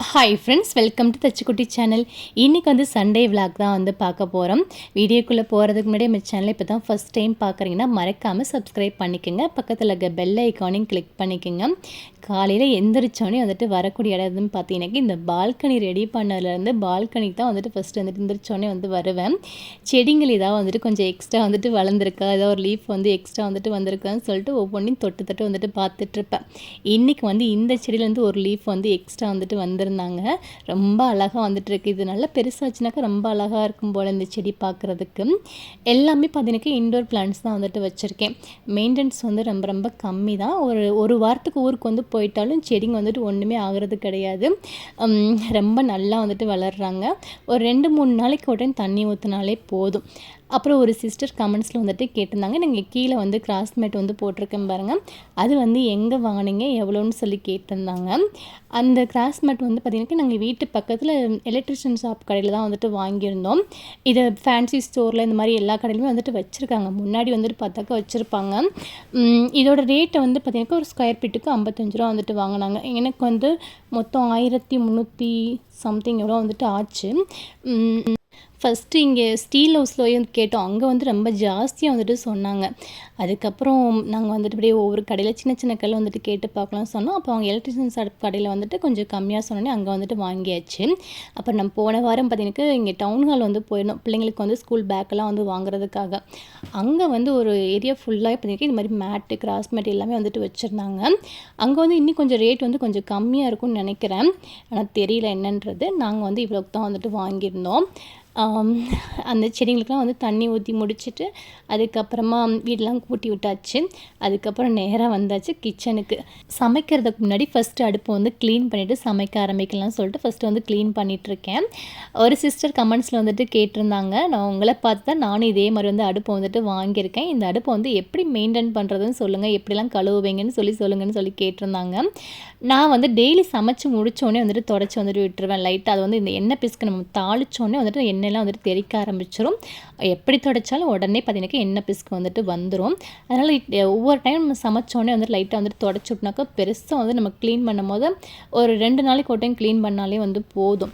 Hi friends, welcome to தச்சுக்குட்டி channel. இன்றைக்கி வந்து சண்டே விளாக் தான் வந்து பார்க்க போகிறோம். வீடியோக்குள்ளே போகிறதுக்கு முன்னாடி நம்ம சேனலை இப்போ தான் ஃபஸ்ட் டைம் பார்க்குறீங்கன்னா மறக்காமல் சப்ஸ்கிரைப் பண்ணிக்கோங்க. பக்கத்தில் இருக்க பெல் ஐக்கானையும் கிளிக் பண்ணிக்கோங்க. காலையில் எந்திரிச்சோடனே வந்துட்டு வரக்கூடிய இடம்னு பார்த்தீங்கன்னாக்கி இந்த பால்கனி ரெடி பண்ணதுலேருந்து பால்கனிக்கு தான் வந்துட்டு ஃபஸ்ட்டு வந்துட்டு எந்திரிச்சோடனே வந்து வருவேன். செடிகள் ஏதாவது வந்துட்டு கொஞ்சம் எக்ஸ்ட்ரா வந்துட்டு வளர்ந்துருக்கா, ஏதாவது ஒரு லீஃப் வந்து எக்ஸ்ட்ரா வந்துட்டு வந்திருக்கான்னு சொல்லிட்டு ஒவ்வொன்றையும் தொட்டு தொட்டு வந்துட்டு பார்த்துட்ருப்பேன். இன்றைக்கி வந்து இந்த செடியிலேருந்து ஒரு லீஃப் வந்து எக்ஸ்ட்ரா வந்துட்டு வந்திருந்தாங்க. ரொம்ப அழகாக வந்துட்டுருக்கு. இது நல்லா பெருசாச்சுனாக்கா ரொம்ப அழகாக இருக்கும் போல் இந்த செடி பார்க்குறதுக்கு. எல்லாமே பார்த்தீங்கன்னாக்கா இன்டோர் பிளான்ட்ஸ் தான் வந்துட்டு வச்சுருக்கேன். மெயின்டெனன்ஸ் வந்து ரொம்ப ரொம்ப கம்மி தான். ஒரு வாரத்துக்கு ஊருக்கு வந்து போயிட்டாலும் செடிங்க வந்துட்டு ஒன்றுமே ஆகிறது கிடையாது. ரொம்ப நல்லா வந்துட்டு வளர்கிறாங்க. ஒரு 2-3 நாளைக்கு உடனே தண்ணி ஊற்றினாலே போதும். அப்புறம் ஒரு சிஸ்டர் கமெண்ட்ஸில் வந்துட்டு கேட்டிருந்தாங்க, நீங்கள் கீழே வந்து கிராஸ்மேட் வந்து போட்டிருக்கேன் பாருங்கள், அது வந்து எங்கே வாங்கினீங்க, எவ்வளோன்னு சொல்லி கேட்டிருந்தாங்க. அந்த கிராஸ்மேட் வந்து பார்த்திங்கன்னா நாங்கள் வீட்டு பக்கத்தில் எலக்ட்ரிஷியன் ஷாப் கடையில் தான் வந்துட்டு வாங்கியிருந்தோம். இதை ஃபேன்சி ஸ்டோரில் இந்த மாதிரி எல்லா கடையிலுமே வந்துட்டு வச்சுருக்காங்க. முன்னாடி வந்துட்டு பார்த்தாக்கா வச்சுருப்பாங்க. இதோட ரேட்டை வந்து பார்த்திங்கன்னா ஒரு ஸ்கொயர் ஃபீட்டுக்கு 55 ரூபா வந்துட்டு வாங்கினாங்க. எனக்கு வந்து மொத்தம் 1300 சம்திங் எவ்வளோ வந்துட்டு ஆச்சு. ஃபஸ்ட்டு இங்கே ஸ்டீல் ஹவுஸில் கேட்டோம். அங்கே வந்து ரொம்ப ஜாஸ்தியாக வந்துட்டு சொன்னாங்க. அதுக்கப்புறம் நாங்கள் வந்துட்டு அப்படியே ஒவ்வொரு கடையில் சின்ன சின்ன கடையில் வந்துட்டு கேட்டு பார்க்கலாம்னு சொன்னோம். அப்போ அவங்க எலக்ட்ரிஷியன் ஷாப் கடையில் வந்துட்டு கொஞ்சம் கம்மியாக சொன்னோன்னே அங்கே வந்துட்டு வாங்கியாச்சு. அப்புறம் நம்ம போன வாரம் பார்த்தீங்கன்னா இங்கே டவுன் ஹால் வந்து போயிருந்தோம். பிள்ளைங்களுக்கு வந்து ஸ்கூல் பேக்கெல்லாம் வந்து வாங்குறதுக்காக. அங்கே வந்து ஒரு ஏரியா ஃபுல்லாக பார்த்தீங்கன்னா இந்த மாதிரி மேட்டு, கிராஸ் மேட் எல்லாமே வந்துட்டு வச்சுருந்தாங்க. அங்கே வந்து இன்னும் கொஞ்சம் ரேட் வந்து கொஞ்சம் கம்மியாக இருக்கும்னு நினைக்கிறேன். ஆனால் தெரியல என்னன்றது. நாங்கள் வந்து இவ்வளோக்கு தான் வந்துட்டு வாங்கியிருந்தோம். அந்த செடிங்களுக்கெலாம் வந்து தண்ணி ஊற்றி முடிச்சுட்டு அதுக்கப்புறமா வீடெலாம் கூட்டி விட்டாச்சு. அதுக்கப்புறம் நேராக வந்தாச்சு கிச்சனுக்கு. சமைக்கிறதுக்கு முன்னாடி ஃபஸ்ட்டு அடுப்பை வந்து க்ளீன் பண்ணிவிட்டு சமைக்க ஆரம்பிக்கலாம்னு சொல்லிட்டு ஃபஸ்ட்டு வந்து க்ளீன் பண்ணிகிட்ருக்கேன். ஒரு சிஸ்டர் கமெண்ட்ஸில் வந்துட்டு கேட்டிருந்தாங்க, நான் உங்களை பார்த்து தான் நானும் இதே மாதிரி வந்து அடுப்பை வந்துட்டு வாங்கியிருக்கேன். இந்த அடுப்பை வந்து எப்படி மெயின்டைன் பண்ணுறதுன்னு சொல்லுங்கள், எப்படிலாம் கழுவுவீங்கன்னு சொல்லுங்கன்னு சொல்லி கேட்டிருந்தாங்க. நான் வந்து டெய்லி சமைச்சு முடித்தோடனே வந்துட்டு தொடச்சி வந்துட்டு விட்டுருவேன் லைட்டாக. அது வந்து இந்த எண்ணெய் பிசுக்கு நம்ம தாளித்தோடனே வந்துட்டு எண்ணெய்லாம் வந்துட்டு தெறிக்க ஆரம்பிச்சிடும். எப்படி தொடச்சாலும் உடனே பார்த்தீங்கன்னாக்கா எண்ணெய் பிசுக்கு வந்துட்டு வந்துடும். அதனால் ஒவ்வொரு டைம் நம்ம சமைச்சோடனே வந்துட்டு லைட்டாக வந்துட்டு தொடச்சி விட்னாக்கா பெருசாக வந்து நம்ம க்ளீன் பண்ணும் போது ஒரு 2 நாளைக்கு ஒரு டைம் க்ளீன் பண்ணாலே வந்து போதும்.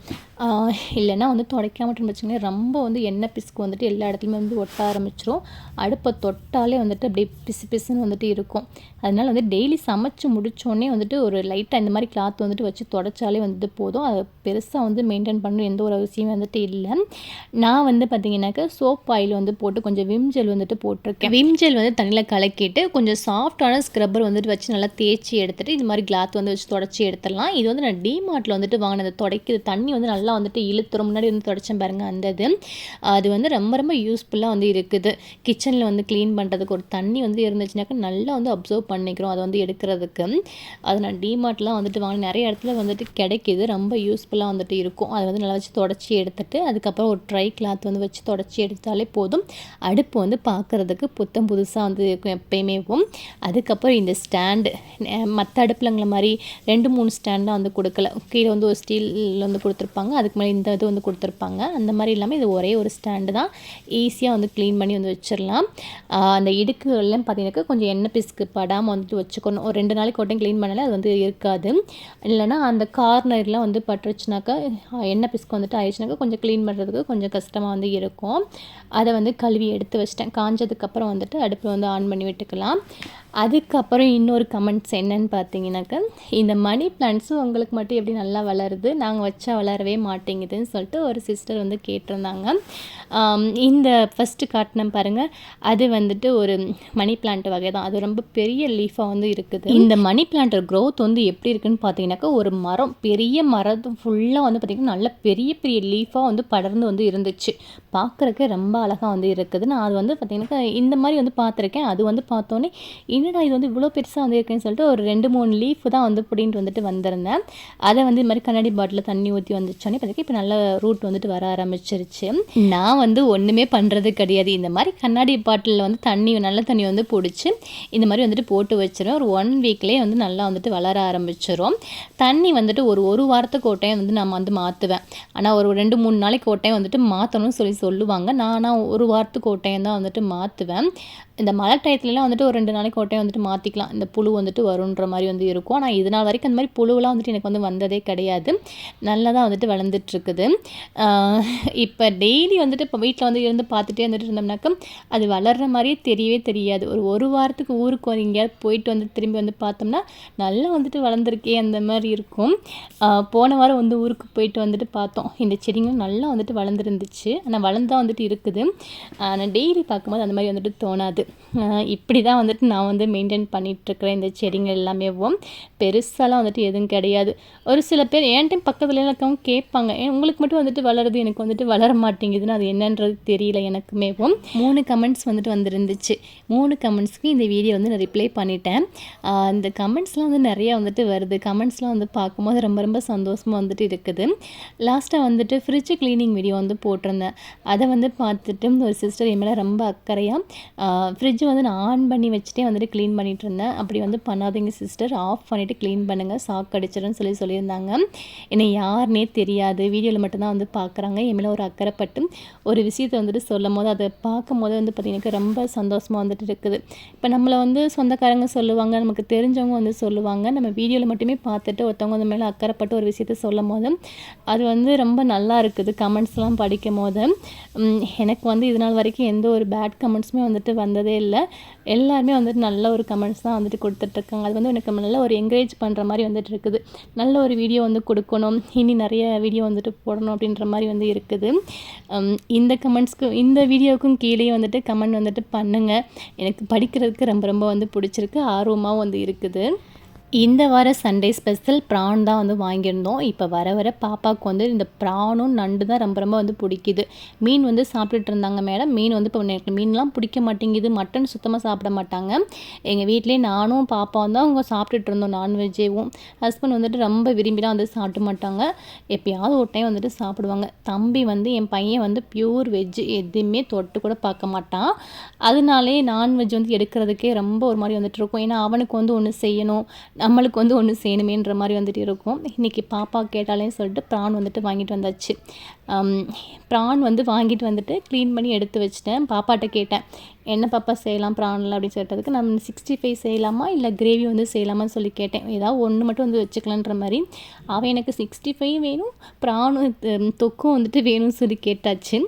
இல்லைன்னா வந்து துடைக்காமட்டு வச்சுக்கோங்க, ரொம்ப வந்து எண்ணெய் பிசுக்கு வந்துட்டு எல்லா இடத்துலையுமே வந்து ஒட்ட ஆரம்பிச்சிடும். அடுப்பை தொட்டாலே வந்துட்டு அப்படியே பிசு பிசுன்னு வந்துட்டு இருக்கும். அதனால் வந்து டெய்லி சமைச்சு முடித்தோடனே வந்துட்டு ஒரு லைட்டாக இந்த மாதிரி கிளாத் வந்துட்டு வச்சு தொடச்சாலே வந்துட்டு போதும். அது பெருசாக வந்து மெயின்டைன் பண்ணணும் எந்த ஒரு அவசியமே வந்துட்டு இல்லை. நான் வந்து பார்த்திங்கனாக்கா சோப் ஆயில் வந்து போட்டு கொஞ்சம் விம் ஜெல் வந்துட்டு போட்டிருக்கேன். விம் ஜெல் வந்து தண்ணியில் கலக்கிட்டு கொஞ்சம் சாஃப்டான ஸ்க்ரப்பர் வந்துட்டு வச்சு நல்லா தேய்ச்சி எடுத்துகிட்டு இது மாதிரி கிளாத் வந்து வச்சு தொடச்சி எடுத்துடலாம். இது வந்து நான் டிமார்ட்டில் வந்துட்டு வாங்கினது. துடைக்கிது தண்ணி வந்து நல்லா வந்துட்டு இழுத்துரும். முன்னாடி வந்து தொடச்சேன் பாருங்கள் அந்த இது. அது வந்து ரொம்ப ரொம்ப யூஸ்ஃபுல்லாக வந்து இருக்குது. கிச்சனில் வந்து க்ளீன் பண்ணுறதுக்கு ஒரு தண்ணி வந்து இருந்துச்சுனாக்கா நல்லா வந்து அப்சர்வ் பண்ணிக்கிறோம் அதை வந்து எடுக்கிறதுக்கு. அது நான் டிமார்ட்லாம் வந்துட்டு வாங்க நிறைய இடத்துல வந்துட்டு கிடைக்கிது. ரொம்ப யூஸ்ஃபுல்லாக வந்துட்டு இருக்கும். அதை வந்து நல்லா வச்சு தொடச்சி எடுத்துகிட்டு அதுக்கப்புறம் ஒரு ட்ரை கிளாத் வந்து வச்சு தொடச்சி எடுத்தாலே போதும். அடுப்பு வந்து பார்க்குறதுக்கு புத்தம் புதுசாக வந்து இருக்கும் எப்பயுமே. அதுக்கப்புறம் இந்த ஸ்டாண்டு மற்ற அடுப்புலங்கிற மாதிரி 2-3 ஸ்டாண்டாக வந்து கொடுக்கல. கீழே வந்து ஒரு ஸ்டீல் வந்து கொடுத்துருப்பாங்க, அதுக்கு மேலே இந்த இது வந்து கொடுத்துருப்பாங்க. அந்த மாதிரி இல்லாமல் இது ஒரே ஒரு ஸ்டாண்டு தான். ஈஸியாக வந்து க்ளீன் பண்ணி வந்து வச்சிடலாம். அந்த இடுக்குகள்லாம் பார்த்தீங்கன்னாக்கா கொஞ்சம் எண்ணெய் பிசுக்கு படாமல் வந்துட்டு வச்சுக்கணும். ஒரு 2 நாளைக்கு ஒரு டைம் க்ளீன் பண்ணாலே அது வந்து இருக்காது. இல்லைனா அந்த கார்னர்லாம் வந்து பட்டுருச்சுனாக்கா எண்ணெய் பிசுக்கு வந்துட்டு ஆயிடுச்சுனாக்கா கொஞ்சம் க்ளீன் பண்ணுறதுக்கு கொஞ்சம் கஷ்டமாக வந்து இருக்கும். அதை வந்து கழுவி எடுத்து வச்சிட்டேன். காஞ்சதுக்கப்புறம் வந்துட்டு அடுப்பில் வந்து ஆன் பண்ணி விட்டுக்கலாம். அதுக்கப்புறம் இன்னொரு கமெண்ட்ஸ் என்னன்னு பார்த்தீங்கன்னாக்கா, இந்த மணி பிளான்ட்ஸும் உங்களுக்கு மட்டும் எப்படி நல்லா வளருது, நாங்கள் வச்சா வளரவே மாட்டேங்குதுன்னு சொல்லிட்டு ஒரு சிஸ்டர் வந்து கேட்டிருந்தாங்க. இந்த ஃபஸ்ட்டு காட்டினேன் பாருங்கள், அது வந்துட்டு ஒரு மணி பிளான்ட் வகை தான். அது ரொம்ப பெரிய லீஃபாக வந்து இருக்குது. இந்த மணி பிளான்ட் க்ரோத் வந்து எப்படி இருக்குன்னு பார்த்தீங்கன்னாக்கா, ஒரு மரம் பெரிய மரம் ஃபுல்லாக வந்து பார்த்திங்கன்னா நல்ல பெரிய பெரிய லீஃபாக வந்து படர்ந்து வந்து இருந்துச்சு. பார்க்குறக்கு ரொம்ப அழகாக வந்து இருக்குது. நான் அது வந்து பார்த்திங்கனாக்கா இந்த மாதிரி வந்து பார்த்துருக்கேன். அது வந்து பார்த்தோன்னே என்னடா இது வந்து இவ்வளோ பெருசாக வந்து இருக்குன்னு சொல்லிட்டு ஒரு 2-3 லீஃப் தான் வந்து பிடின்ட்டு வந்துட்டு வந்திருந்தேன். அதை வந்து இது மாதிரி கண்ணாடி பாட்டில் தண்ணி ஊற்றி வந்துச்சோன்னே பார்த்திங்கன்னா இப்போ நல்ல ரூட் வந்துட்டு வர ஆரம்பிச்சிருச்சு. நான் வந்து ஒன்றுமே பண்ணுறது கிடையாது. இந்த மாதிரி கண்ணாடி பாட்டிலில் வந்து நல்ல தண்ணி வந்து பிடிச்சி இந்த மாதிரி வந்துட்டு போட்டு வச்சிருவேன். ஒரு 1 வீக்லேயே வந்து நல்லா வந்துட்டு வளர ஆரம்பிச்சிடும். தண்ணி வந்துட்டு ஒரு வாரத்துக்கு ஒரு டைம் வந்து நான் வந்து மாற்றுவேன். ஆனால் ஒரு 2-3 நாளைக்கு ஒரு டைம் வந்துட்டு மாற்றணும்னு சொல்லுவாங்க. நான் ஒரு வாரத்துக்கு ஒரு டைம் தான் வந்துட்டு மாற்றுவேன். இந்த மழை டயத்துலலாம் வந்துட்டு ஒரு 2 நாளைக்கு ஒரு டைம் வந்துட்டு மாற்றிக்கலாம். இந்த புழு வந்துட்டு வருன்ற மாரி வந்து இருக்கும். ஆனால் இது நாள் வரைக்கும் அந்த மாரி புழுவெலாம் வந்துட்டு எனக்கு வந்து வந்ததே கிடையாது. நல்லா தான் வந்துட்டு வளர்ந்துட்டுருக்குது. இப்போ டெய்லி வந்துட்டு இப்போ வீட்டில் வந்து இருந்து பார்த்துட்டே வந்துட்டு இருந்தோம்னாக்கா, அது வளர்ற மாரியே தெரியவே தெரியாது. ஒரு வாரத்துக்கு ஊருக்கு எங்கேயாவது போயிட்டு வந்து திரும்பி வந்து பார்த்தோம்னா, நல்லா வந்துட்டு வளர்ந்துருக்கே அந்த மாரி இருக்கும். போன வாரம் வந்து ஊருக்கு போயிட்டு வந்துட்டு பார்த்தோம். இந்த செடிங்களும் நல்லா வந்துட்டு வளர்ந்துருந்துச்சு. ஆனால் வளர்ந்தா வந்துட்டு இருக்குது. ஆனால் டெய்லி பார்க்கும்போது அந்த மாரி வந்துட்டு தோணாது. இப்படி தான் வந்துட்டு நான் வந்து மெயின்டைன் பண்ணிகிட்ருக்கிறேன் இந்த செடிங்க எல்லாமேவும். பெருசாலாம் வந்துட்டு எதுவும் கிடையாது. ஒரு சில பேர் என்கிட்டயும் பக்கத்துலலாம் இருக்கவங்க கேட்பாங்க, உங்களுக்கு மட்டும் வந்துட்டு வளருது, எனக்கு வந்துட்டு வளர மாட்டேங்குதுன்னு அது என்னன்றது தெரியல எனக்குமேவும். 3 கமெண்ட்ஸ் வந்துட்டு வந்துருந்துச்சு. 3 கமெண்ட்ஸ்க்கு இந்த வீடியோ வந்து நான் ரிப்ளை பண்ணிட்டேன். இந்த கமெண்ட்ஸ்லாம் வந்து நிறையா வந்துட்டு வருது. கமெண்ட்ஸ்லாம் வந்து பார்க்கும்போது ரொம்ப ரொம்ப சந்தோஷமாக வந்துட்டு இருக்குது. லாஸ்ட்டாக வந்துட்டு ஃப்ரிட்ஜ் க்ளீனிங் வீடியோ வந்து போட்டிருந்தேன். அதை வந்து பார்த்துட்டு ஒரு சிஸ்டர் என் மேலே ரொம்ப அக்கறையாக ஃப்ரிட்ஜ் வந்து நான் ஆன் பண்ணி வச்சுட்டே வந்துட்டு க்ளீன் பண்ணிகிட்டு இருந்தேன். அப்படி வந்து பண்ணாதீங்க சிஸ்டர், ஆஃப் பண்ணிவிட்டு க்ளீன் பண்ணுங்கள், சாக் அடிச்சிடும்னு சொல்லியிருந்தாங்க. என்னை யாருனே தெரியாது, வீடியோவில் மட்டும்தான் வந்து பார்க்குறாங்க. என் மேலே ஒரு அக்கறைப்பட்டு ஒரு விஷயத்தை வந்துட்டு சொல்லும் போது அதை பார்க்கும் போது வந்து பார்த்திங்கன்னா ரொம்ப சந்தோஷமாக வந்துட்டு இருக்குது. இப்போ நம்மளை வந்து சொந்தக்காரங்க சொல்லுவாங்க, நமக்கு தெரிஞ்சவங்க வந்து சொல்லுவாங்க. நம்ம வீடியோவில் மட்டுமே பார்த்துட்டு ஒருத்தவங்க வந்து மேலே அக்கறைப்பட்டு ஒரு விஷயத்தை சொல்லும் போது அது வந்து ரொம்ப நல்லா இருக்குது. கமெண்ட்ஸ்லாம் படிக்கும் போது எனக்கு வந்து இது நாள் வரைக்கும் எந்த ஒரு பேட் கமெண்ட்ஸுமே வந்துட்டு வந்ததே இல்லை. எல்லாருமே வந்துட்டு நல்ல ஒரு கமெண்ட்ஸ் தான் வந்துட்டு கொடுத்துட்ருக்காங்க. அது வந்து எனக்கு நல்ல ஒரு என்கரேஜ் பண்ணுற மாதிரி வந்துட்டு இருக்குது. நல்ல ஒரு வீடியோ வந்து கொடுக்கணும், இனி நிறைய வீடியோ வந்துட்டு போடணும் அப்படின்ற மாதிரி வந்து இருக்குது. இந்த கமெண்ட்ஸ்க்கு இந்த வீடியோவுக்கும் கீழே வந்துட்டு கமெண்ட் வந்துட்டு பண்ணுங்கள். எனக்கு படிக்கிறதுக்கு ரொம்ப ரொம்ப வந்து பிடிச்சிருக்கு, ஆர்வமாகவும் வந்து இருக்குது. இந்த வார சண்டே ஸ்பெஷல் ப்ரான் தான் வந்து வாங்கியிருந்தோம். இப்போ வர வர பாப்பாவுக்கு வந்து இந்த ப்ரானும் நண்டு தான் ரொம்ப ரொம்ப வந்து பிடிக்குது. மீன் வந்து சாப்பிட்டுட்டு இருந்தாங்க மேடம். மீன் வந்து இப்போ எனக்கு மீன்லாம் பிடிக்க மாட்டேங்குது. மட்டன் சுத்தமாக சாப்பிட மாட்டாங்க. எங்கள் வீட்டிலே நானும் பாப்பாவும் தான் அவங்க சாப்பிட்டுட்டு இருந்தோம் நான்வெஜ்ஜேவும். ஹஸ்பண்ட் வந்துட்டு ரொம்ப விரும்பிலாம் வந்து சாப்பிட மாட்டாங்க. எப்போயாவது ஒரு டைம் வந்துட்டு சாப்பிடுவாங்க. தம்பி வந்து என் பையன் வந்து பியூர் வெஜ்ஜு, எதுவுமே தொட்டு கூட பார்க்க மாட்டான். அதனாலே நான்வெஜ் வந்து எடுக்கிறதுக்கே ரொம்ப ஒரு மாதிரி வந்துட்டு இருக்கும். ஏன்னா அவனுக்கு வந்து ஒன்று செய்யணும், நம்மளுக்கு வந்து ஒன்று செய்யணுமேன்ற மாதிரி வந்துட்டு இருக்கும். இன்றைக்கி பாப்பா கேட்டாலேன்னு சொல்லிட்டு ப்ரான் வந்துட்டு வாங்கிட்டு வந்தாச்சு. ப்ரான் வந்து வாங்கிட்டு வந்துட்டு க்ளீன் பண்ணி எடுத்து வச்சிட்டேன். பாப்பாட்ட கேட்டேன், என்ன பாப்பா செய்யலாம் ப்ரானில் அப்படின்னு சொல்லிட்டதுக்கு, நம்ம 65 செய்யலாமா இல்லை கிரேவி வந்து செய்யலாமான்னு சொல்லி கேட்டேன். ஏதாவது ஒன்று மட்டும் வந்து வச்சுக்கலான்ற மாதிரி. அவன் எனக்கு 65 வேணும், ப்ரானும் தொக்கும் வந்துட்டு வேணும்னு சொல்லி கேட்டாச்சு.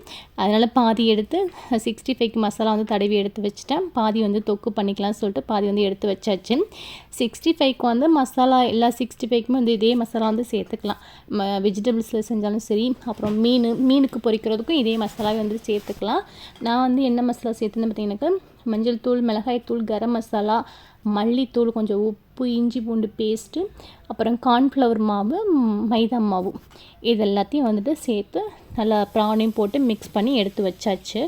அதனால் பாதி எடுத்து 65க்கு மசாலா வந்து தடவி எடுத்து வச்சுட்டேன். பாதி வந்து தொக்கு பண்ணிக்கலாம்னு சொல்லிட்டு பாதி வந்து எடுத்து வச்சாச்சு. 65க்கு வந்து மசாலா எல்லா 65க்குமே வந்து இதே மசாலா வந்து சேர்த்துக்கலாம். வெஜிடபிள்ஸில் செஞ்சாலும் சரி, அப்புறம் மீனுக்கு பொரிக்கிறதுக்கும் இதே மசாலாவே வந்து சேர்த்துக்கலாம். நான் வந்து என்ன மசாலா சேர்த்துன்னு பார்த்தீங்கன்னாக்கா, மஞ்சள் தூள், மிளகாய் தூள், கரம் மசாலா, மல்லித்தூள், கொஞ்சம் உப்பு, இஞ்சி பூண்டு பேஸ்ட்டு, அப்புறம் கார்ன்ஃப்ளவர் மாவு, மைதா மாவு, இது எல்லாத்தையும் வந்துட்டு சேர்த்து நல்லா ப்ரானையும் போட்டு மிக்ஸ் பண்ணி எடுத்து வச்சாச்சு.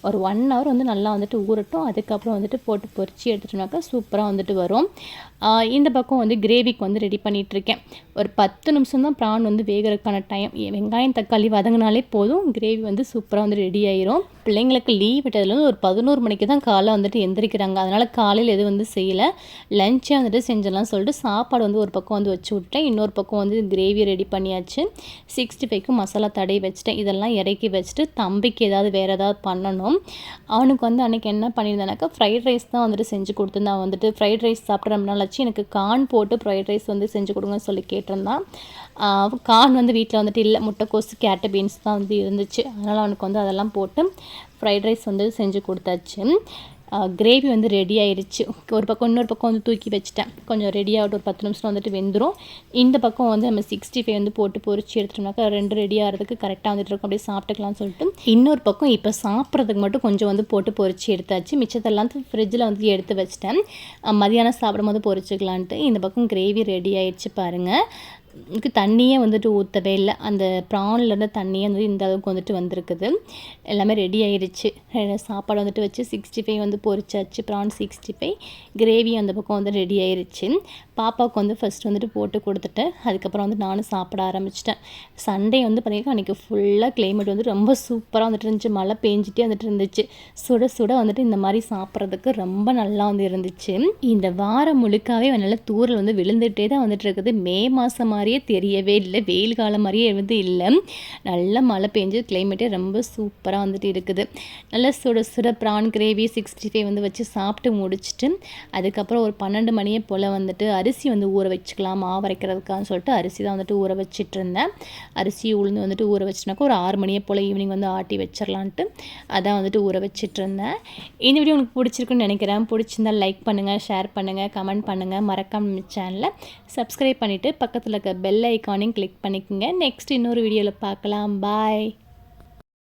ஒரு 1 hour வந்து நல்லா வந்துட்டு ஊறட்டும். அதுக்கப்புறம் வந்துட்டு போட்டு பொரித்து எடுத்துட்டோம்னாக்கா சூப்பராக வந்துட்டு வரும். இந்த பக்கம் வந்து கிரேவிக்கு வந்து ரெடி பண்ணிகிட்ருக்கேன். ஒரு 10 நிமிஷம் தான் ப்ரான் வந்து வேகிறதுக்கான டைம். வெங்காயம் தக்காளி வதங்கினாலே போதும், கிரேவி வந்து சூப்பராக வந்து ரெடி ஆயிரும். பிள்ளைங்களுக்கு லீவ் விட்டதுலேருந்து ஒரு 11 மணிக்கு தான் காலை வந்துட்டு எந்திரிக்கிறாங்க. அதனால் காலையில் எதுவும் வந்து செய்யலை. லஞ்சே வந்துட்டு செஞ்சிடலாம் சொல்லிட்டு சாப்பாடு வந்து ஒரு பக்கம் வந்து வச்சு விட்டேன். இன்னொரு பக்கம் வந்து கிரேவி ரெடி பண்ணியாச்சு. 65க்கு மசாலா தடவி வச்சுட்டேன். இதெல்லாம் இறக்கி வச்சுட்டு தம்பிக்கு ஏதாவது வேறு ஏதாவது பண்ணணும். அவனுக்கு வந்து அன்றைக்கி என்ன பண்ணியிருந்தேனாக்கா, ஃப்ரைட் ரைஸ் தான் வந்துட்டு செஞ்சு கொடுத்துருந்தேன். அவன் வந்துட்டு ஃப்ரைட் ரைஸ் சாப்பிட்ற ரொம்ப நாள் ஆச்சு, எனக்கு கார்ன் போட்டு ஃப்ரைட் ரைஸ் வந்து செஞ்சு கொடுங்கன்னு சொல்லி கேட்டிருந்தான். கார்ன் வந்து வீட்டில் வந்துட்டு இல்லை, முட்டைக்கோஸ், கேரட், பீன்ஸ் தான் வந்து இருந்துச்சு. அதனால் அவனுக்கு வந்து அதெல்லாம் போட்டு ஃப்ரைட் ரைஸ் வந்து செஞ்சு கொடுத்தாச்சு. கிரேவி வந்து ரெடி ஆயிடுச்சு. ஒரு பக்கம் இன்னொரு பக்கம் வந்து தூக்கி வச்சுட்டேன். கொஞ்சம் ரெடி ஆகிட்டு ஒரு 10 நிமிஷம் வந்துட்டு வெந்துடும். இந்த பக்கம் வந்து நம்ம 65 வந்து போட்டு பொரிச்சு எடுத்துட்டோம்னாக்கா 2 ரெடி ஆகிறதுக்கு கரெக்டாக வந்துட்டு இருக்கும். அப்படியே சாப்பிட்டுக்கலாம்னு சொல்லிட்டு இன்னொரு பக்கம் இப்போ சாப்பிட்றதுக்கு மட்டும் கொஞ்சம் வந்து போட்டு பொரிச்சு எடுத்தாச்சு. மிச்சத்தெல்லாம் ஃப்ரிட்ஜில் வந்து எடுத்து வச்சிட்டேன். மதியானம் சாப்பிடும் போது பொரிச்சுக்கலான்ட்டு. இந்த பக்கம் கிரேவி ரெடி ஆயிடுச்சு பாருங்கள். இதுக்கு தண்ணியே வந்துட்டு ஊற்றவே இல்லை. அந்த ப்ரான்லேருந்து தண்ணியே வந்து இந்த அளவுக்கு வந்துட்டு வந்திருக்குது. எல்லாமே ரெடி ஆயிடுச்சு. சாப்பாடு வந்துட்டு வச்சு 65 வந்து பொரிச்சாச்சு. ப்ரான் 65, கிரேவி அந்த பக்கம் வந்து ரெடி ஆயிடுச்சு. பாப்பாவுக்கு வந்து ஃபஸ்ட்டு வந்துட்டு போட்டு கொடுத்துட்டு அதுக்கப்புறம் வந்து நானும் சாப்பிட ஆரம்பிச்சிட்டேன். சண்டே வந்து பார்த்திங்கன்னா அன்றைக்கி ஃபுல்லாக கிளைமேட் வந்து ரொம்ப சூப்பராக வந்துட்டு இருந்துச்சு. மழை பெஞ்சிட்டே வந்துட்டு இருந்துச்சு. சுட சுட வந்துட்டு இந்த மாதிரி சாப்பிட்றதுக்கு ரொம்ப நல்லா வந்து இருந்துச்சு. இந்த வாரம் முழுக்காவே நல்ல தூரல் வந்து விழுந்துகிட்டே தான் வந்துட்டு இருக்குது. மே மாதம் மாதிரியே தெரியவே இல்லை, வெயில் காலம் மாதிரியே இல்லை. நல்லா மழை பெஞ்சு கிளைமேட்டே ரொம்ப சூப்பராக வந்துட்டு இருக்குது. நல்லா சுட சுட ப்ரான் கிரேவி 65 வச்சு சாப்பிட்டு முடிச்சுட்டு அதுக்கப்புறம் ஒரு 12 மணியை போல் வந்துட்டு அரிசி ஊற வச்சுக்கலாம் மாவு அரைக்கிறதுக்கான்னு சொல்லிட்டு அரிசி தான் வந்துட்டு ஊற வச்சிட்டு இருந்தேன். அரிசி உளுந்து வந்துட்டு ஊற வச்சுனாக்கா ஒரு 6 மணியை போல் ஈவினிங் ஆட்டி வச்சிடலான்ட்டு அதான் வந்துட்டு ஊற வச்சிட்டு இருந்தேன். இந்த வீடியோ உங்களுக்கு பிடிச்சிருக்குன்னு நினைக்கிறேன். பிடிச்சிருந்தால் லைக் பண்ணுங்கள், ஷேர் பண்ணுங்கள், கமெண்ட் பண்ணுங்கள். மறக்காம சேனலை சப்ஸ்கிரைப் பண்ணிவிட்டு பக்கத்தில் இருக்க பெல் ஐக்கானையும் கிளிக் பண்ணிக்கோங்க. நெக்ஸ்ட் இன்னொரு வீடியோவில் பார்க்கலாம். பாய்.